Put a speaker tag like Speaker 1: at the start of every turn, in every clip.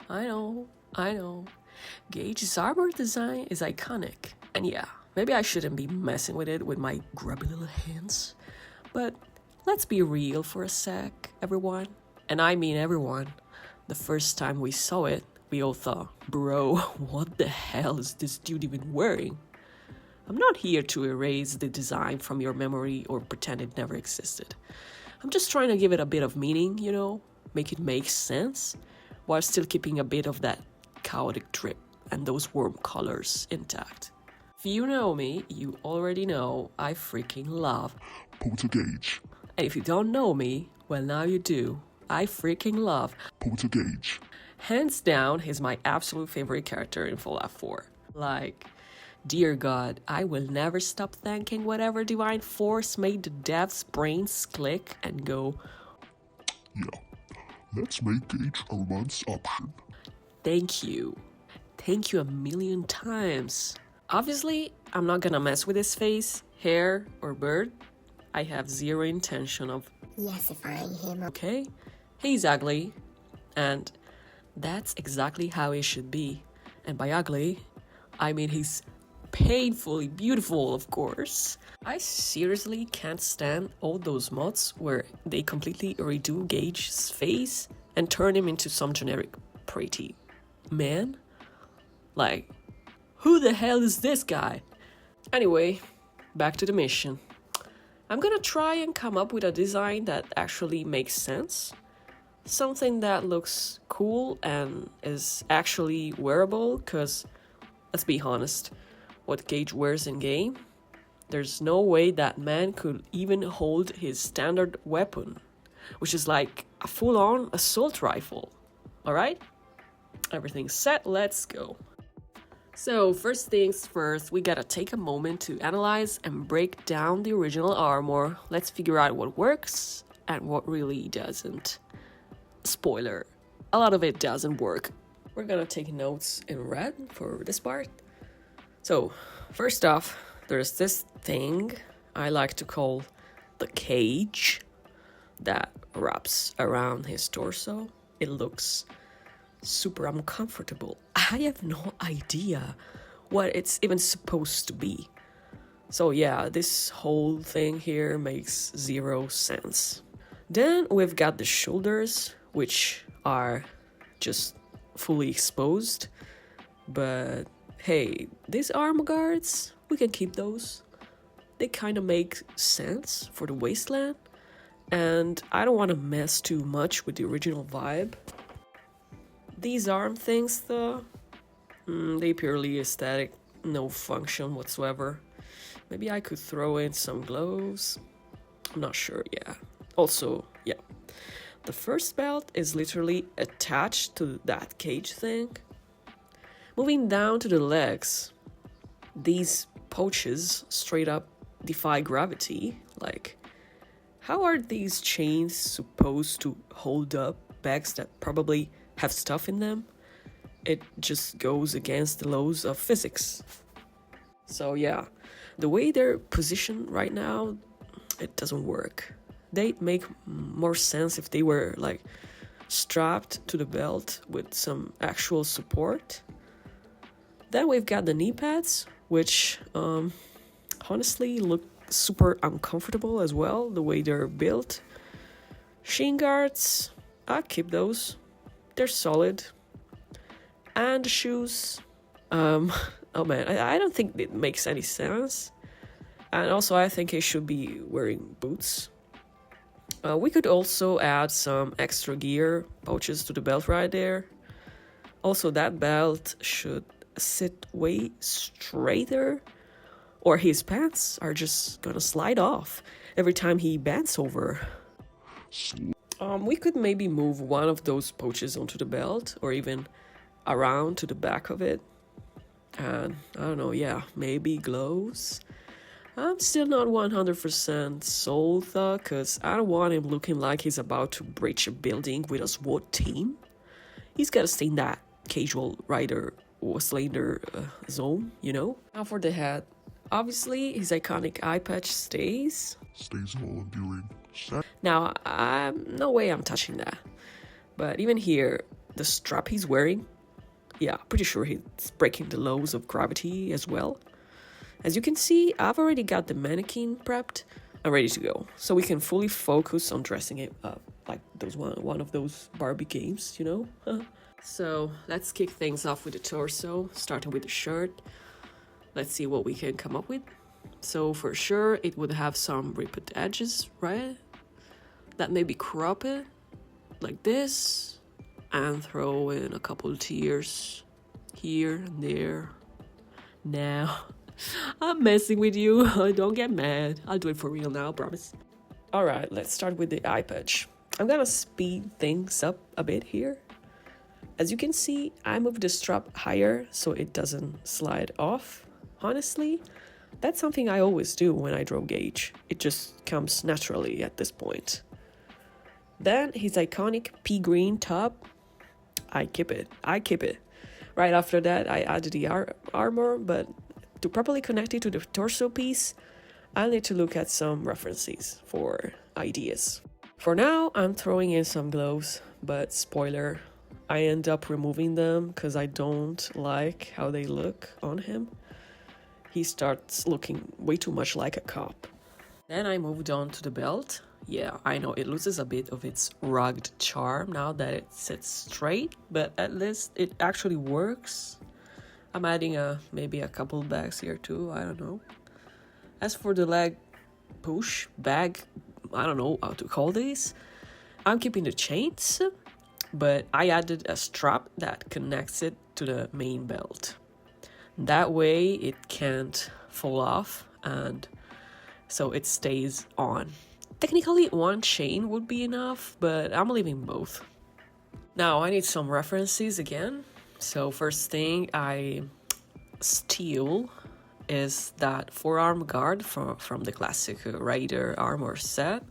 Speaker 1: I know. Gage's armor design is iconic. And yeah, maybe I shouldn't be messing with it with my grubby little hands. But let's be real for a sec, everyone. And I mean everyone. The first time we saw it, we all thought, bro, what the hell is this dude even wearing? I'm not here to erase the design from your memory or pretend it never existed. I'm just trying to give it a bit of meaning, make it make sense, while still keeping a bit of that chaotic drip and those warm colors intact. If you know me, you already know I freaking love
Speaker 2: Gage.
Speaker 1: And if you don't know me, well now you do. I freaking love
Speaker 2: Gage.
Speaker 1: Hands down, he's my absolute favorite character in Fallout 4. Like, dear God, I will never stop thanking whatever divine force made the devs' brains click and go,
Speaker 2: yeah, let's make Gage a romance option.
Speaker 1: Thank you. Thank you a million times. Obviously, I'm not gonna mess with his face, hair, or beard. I have zero intention of
Speaker 3: yesifying him.
Speaker 1: Okay? He's ugly, and that's exactly how he should be. And by ugly, I mean he's painfully beautiful, of course. I seriously can't stand all those mods where they completely redo Gage's face and turn him into some generic pretty man. Like, who the hell is this guy? Anyway, back to the mission. I'm gonna try and come up with a design that actually makes sense. Something that looks cool and is actually wearable, because let's be honest, what Gage wears in game, there's no way that man could even hold his standard weapon, which is like a full-on assault rifle. Alright? Everything's set, let's go. So first things first, we gotta take a moment to analyze and break down the original armor. Let's figure out what works and what really doesn't. Spoiler, a lot of it doesn't work. We're gonna take notes in red for this part. So, first off, there's this thing I like to call the cage that wraps around his torso. It looks super uncomfortable. I have no idea what it's even supposed to be. So yeah, this whole thing here makes zero sense. Then we've got the shoulders, which are just fully exposed. But hey, these arm guards, we can keep those. They kind of make sense for the wasteland. And I don't want to mess too much with the original vibe. These arm things though, they purely aesthetic, no function whatsoever. Maybe I could throw in some gloves. I'm not sure, yeah. Also, yeah. The first belt is literally attached to that cage thing. Moving down to the legs, these pouches straight up defy gravity. Like, how are these chains supposed to hold up bags that probably have stuff in them? It just goes against the laws of physics. So yeah, the way they're positioned right now, it doesn't work. They'd make more sense if they were like strapped to the belt with some actual support. Then we've got the knee pads, which honestly look super uncomfortable as well, the way they're built. Shin guards, I'll keep those. They're solid. And the shoes, oh man, I don't think it makes any sense. And also I think he should be wearing boots. We could also add some extra gear pouches to the belt right there. Also that belt should sit way straighter, or his pants are just gonna slide off every time he bends over. We could maybe move one of those pouches onto the belt, or even around to the back of it. And I don't know, yeah, maybe gloves. I'm still not 100% sold though, cause I don't want him looking like he's about to breach a building with a SWAT team. He's gotta stay in that casual rider or slender zone, you know? Now for the head. Obviously, his iconic eye patch stays.
Speaker 2: Stays all enduring.
Speaker 1: Now, no way I'm touching that. But even here, the strap he's wearing. Yeah, pretty sure he's breaking the laws of gravity as well. As you can see, I've already got the mannequin prepped and ready to go. So we can fully focus on dressing it up like those one of those Barbie games, you know? So let's kick things off with the torso, starting with the shirt. Let's see what we can come up with. So for sure, it would have some ripped edges, right? That maybe crop it like this and throw in a couple of tears here and there. Now, I'm messing with you. Don't get mad. I'll do it for real now, promise. All right, let's start with the eye patch. I'm gonna speed things up a bit here. As you can see, I moved the strap higher so it doesn't slide off. Honestly, that's something I always do when I draw Gage. It just comes naturally at this point. Then his iconic pea green top. I keep it. Right after that, I added the armor, but to properly connect it to the torso piece, I'll need to look at some references for ideas. For now, I'm throwing in some gloves, but spoiler, I end up removing them because I don't like how they look on him. He starts looking way too much like a cop. Then I moved on to the belt. Yeah, I know it loses a bit of its rugged charm now that it sits straight, but at least it actually works. I'm adding maybe a couple bags here too, I don't know. As for the leg push, bag, I don't know how to call these. I'm keeping the chains, but I added a strap that connects it to the main belt. That way it can't fall off and so it stays on. Technically, one chain would be enough, but I'm leaving both. Now, I need some references again. So first thing I steal is that forearm guard from the classic Raider armor set.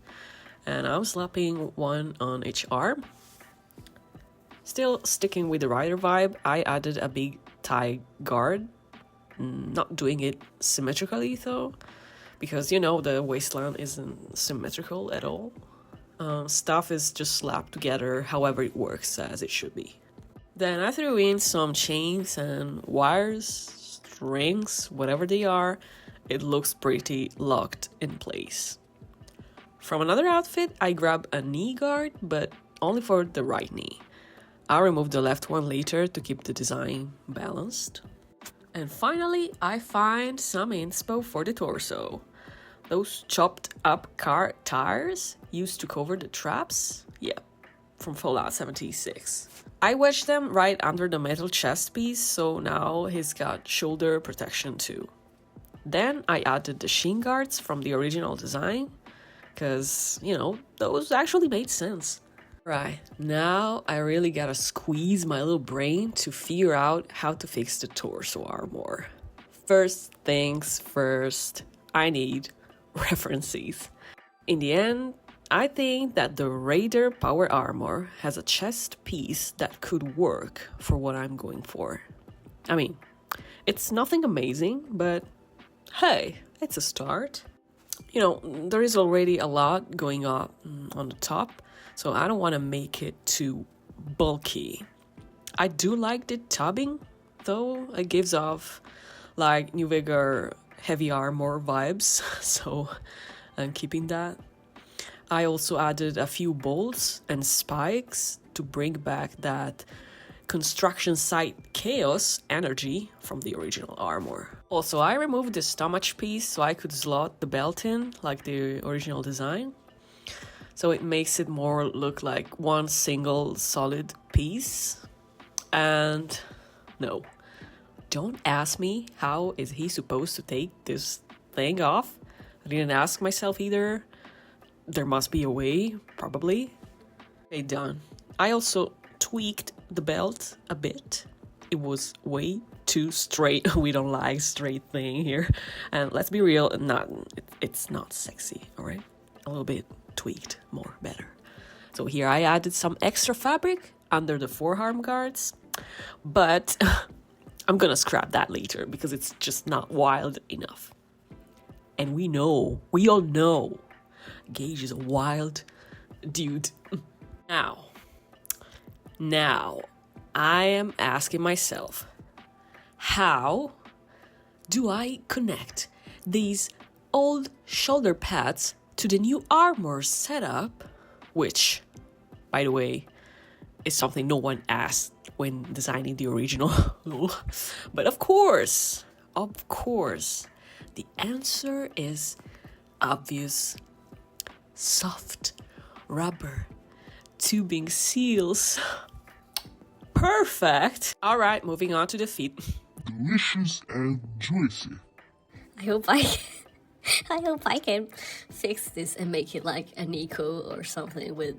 Speaker 1: And I'm slapping one on each arm. Still sticking with the Raider vibe, I added a big thigh guard. Not doing it symmetrically though, because you know the waistline isn't symmetrical at all. Stuff is just slapped together however it works as it should be. Then I threw in some chains and wires, strings, whatever they are. It looks pretty locked in place. From another outfit, I grabbed a knee guard, but only for the right knee. I'll remove the left one later to keep the design balanced. And finally, I find some inspo for the torso. Those chopped up car tires used to cover the traps? Yeah, from Fallout 76. I wedged them right under the metal chest piece, so now he's got shoulder protection too. Then I added the shin guards from the original design, because, you know, those actually made sense. Right, now I really gotta squeeze my little brain to figure out how to fix the torso armor. First things first, I need references. In the end, I think that the Raider Power Armor has a chest piece that could work for what I'm going for. I mean, it's nothing amazing, but hey, it's a start. You know, there is already a lot going on the top, so I don't want to make it too bulky. I do like the tubbing, though. It gives off like New Vegar heavy armor vibes, so I'm keeping that. I also added a few bolts and spikes to bring back that construction site chaos energy from the original armor. Also, I removed the stomach piece so I could slot the belt in like the original design. So it makes it more look like one single solid piece. And no, don't ask me how is he supposed to take this thing off. I didn't ask myself either. There must be a way, probably. Okay, done. I also tweaked the belt a bit. It was way too straight. We don't like straight thing here. And let's be real, it's not sexy, all right? A little bit tweaked, more better. So here I added some extra fabric under the forearm guards, but I'm gonna scrap that later because it's just not wild enough. And we all know, Gage is a wild dude. Now, I am asking myself, how do I connect these old shoulder pads to the new armor setup, which, by the way, is something no one asked when designing the original. But of course, the answer is obvious. Soft rubber tubing seals. Perfect. All right, moving on to the feet.
Speaker 2: Delicious and juicy.
Speaker 3: I hope I can fix this and make it like a Nico or something with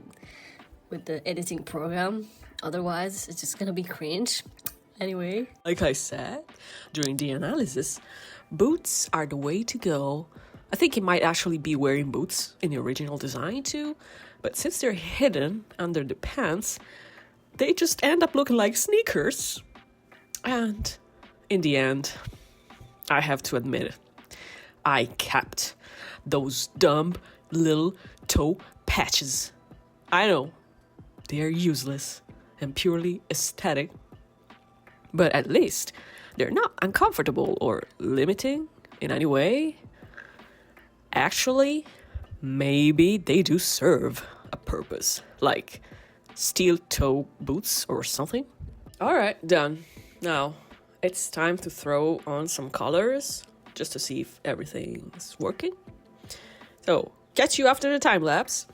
Speaker 3: the editing program. Otherwise, it's just gonna be cringe. Anyway.
Speaker 1: Like I said during the analysis, boots are the way to go. I think he might actually be wearing boots in the original design too, but since they're hidden under the pants, they just end up looking like sneakers. And in the end, I have to admit it, I kept those dumb little toe patches. I know, they're useless and purely aesthetic, but at least they're not uncomfortable or limiting in any way. Actually, maybe they do serve a purpose, like steel toe boots or something. All right, done. Now, it's time to throw on some colors just to see if everything's working. So, catch you after the time lapse.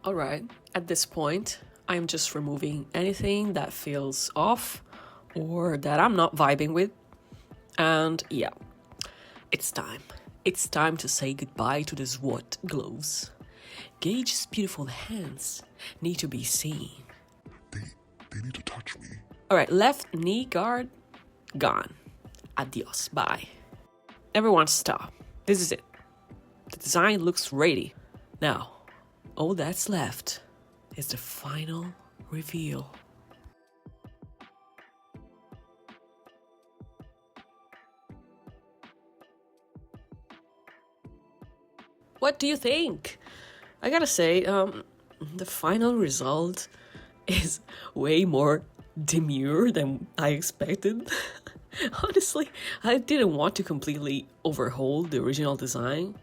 Speaker 1: Alright, at this point, I'm just removing anything that feels off or that I'm not vibing with. And yeah, it's time. It's time to say goodbye to the SWAT gloves. Gage's beautiful hands need to be seen.
Speaker 2: They need to touch me.
Speaker 1: Alright, left knee guard, gone. Adios, bye. Everyone stop. This is it. The design looks ready. Now, all that's left is the final reveal. What do you think? I gotta say, the final result is way more demure than I expected. Honestly, I didn't want to completely overhaul the original design.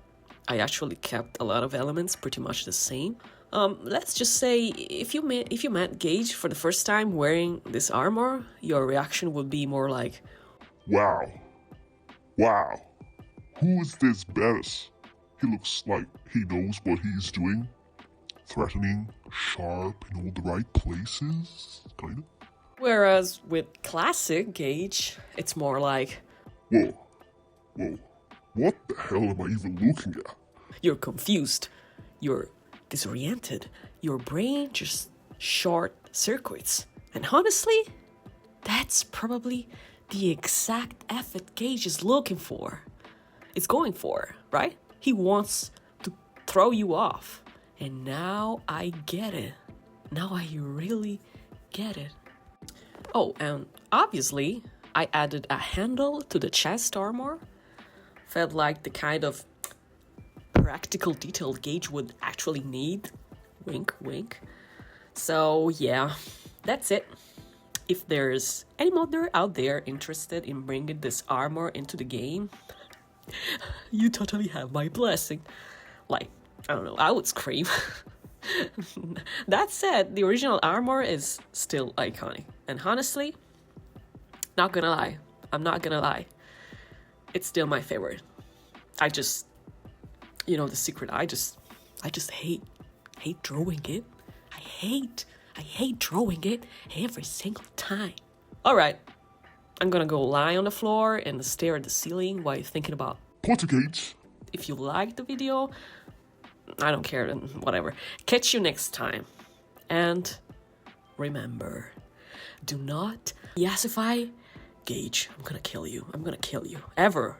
Speaker 1: I actually kept a lot of elements pretty much the same. Let's just say if you met Gage for the first time wearing this armor, your reaction would be more like,
Speaker 2: Wow. Who is this Bettis? He looks like he knows what he's doing. Threatening, sharp, in all the right places, kinda.
Speaker 1: Whereas with classic Gage, it's more like,
Speaker 2: Whoa. What the hell am I even looking at?
Speaker 1: you're confused, you're disoriented, your brain just short circuits. And honestly, that's probably the exact effort Gage is looking for. It's going for, right? He wants to throw you off. And now I get it. Now I really get it. Oh, and obviously, I added a handle to the chest armor. Felt like the kind of practical detail Gage would actually need. Wink, wink. So yeah, that's it. If there's any modder out there interested in bringing this armor into the game, you totally have my blessing. Like, I don't know, I would scream. That said, the original armor is still iconic. And honestly, I'm not gonna lie. It's still my favorite. I just, the secret, I just hate drawing it. I hate drawing it every single time. All right, I'm gonna go lie on the floor and stare at the ceiling while thinking about
Speaker 2: Poltergeist.
Speaker 1: If you liked the video, I don't care, whatever. Catch you next time. And remember, do not yassify Gage. I'm gonna kill you. Ever.